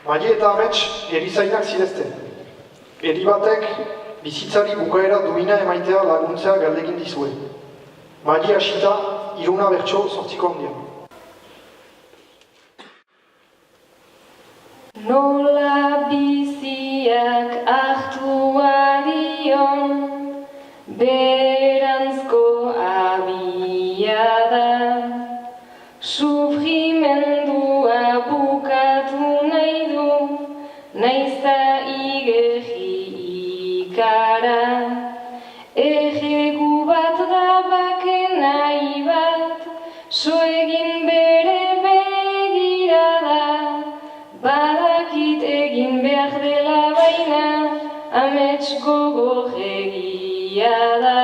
Maile eta amets erizainak zirezten. Eri batek bizitzari bukaera duina emaitea laguntzea galdegin dizue. Maile hasita, iruna bertso sortziko handia. Nola biziak hartu adion, berantzko abiada, sufrimendua bukatu nahi du, naizta igerri ikara, erregu bat da bake nahi bat, so egin bere begirada, badakit egin behar dela baina, amets gogorregia da.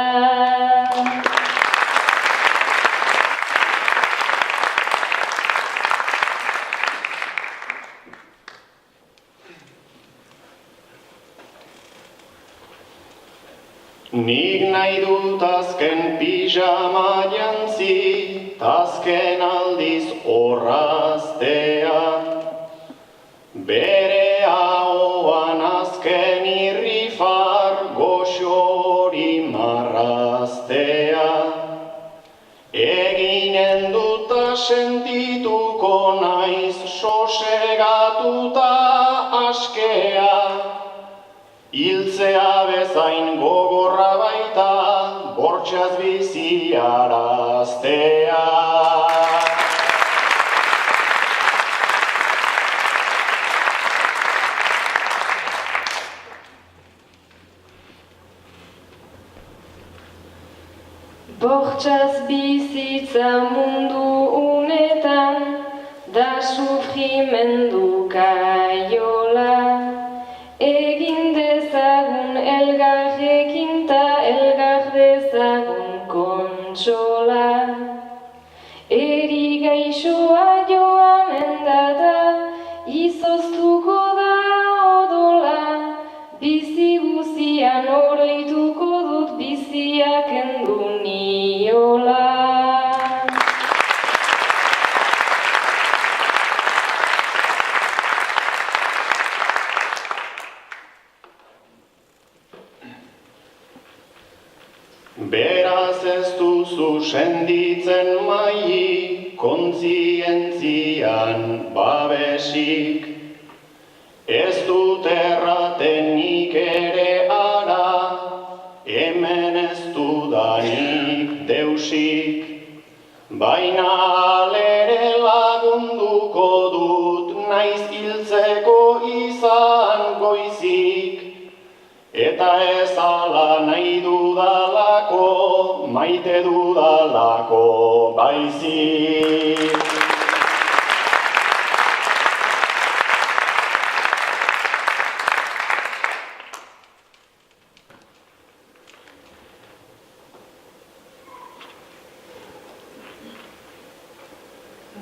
Nik nahi dut azken pijama jantzi, azken aldiz orraztea. Bere ahoan azken irrifar goxori marraztea. Eginen duta sentituko naiz sosegatuta askea. Hiltzea bezain gogorra baita, bortxaz biziaraztea. Bortxaz bizitza mundu unetan, da sufrimendu kaiola. Egin dezagun elgarrekin ta elgar dezagun kontsola. Eri gaixoa joanen da, izoztuko da odola. Bizi guzian oroituko dut biziak kendu niola. Beraz ez duzu senditzen mai, kontzientzian babesik. Ez dut erraten nik ere ara, hemen ez dudanik deusik. Baina alere lagunduko dut, naiz hiltzeko izan goizik. Eta ez ala nahi dudalako, maite dudalako baizik.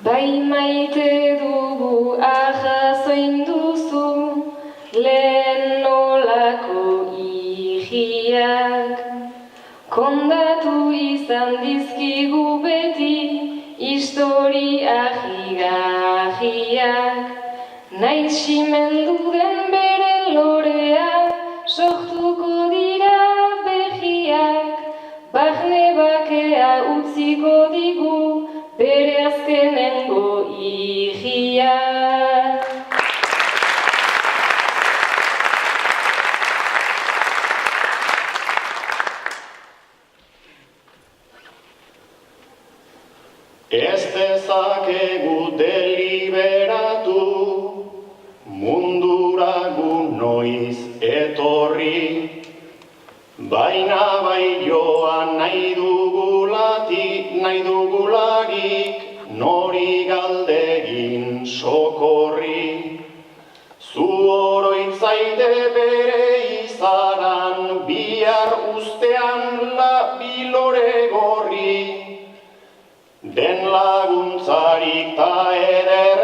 Bai maite dugu arrazoin duzu, lehen nolako ihiak. Kondatu izan dizkigu beti, histori ahigarriak. Naiz simendu den bere lorea, sortuko dira behiak. Barne bakea utziko digu, bere azkenengo ihiak. Ez dezakegu deliberatu, mundura gu noiz etorri. Baina bai joan nahi dugularik, nori galdegin sokorri. Zu oroitzaite bere izaran, bihar ustean bilore gorri. Den laguntzarik ta eder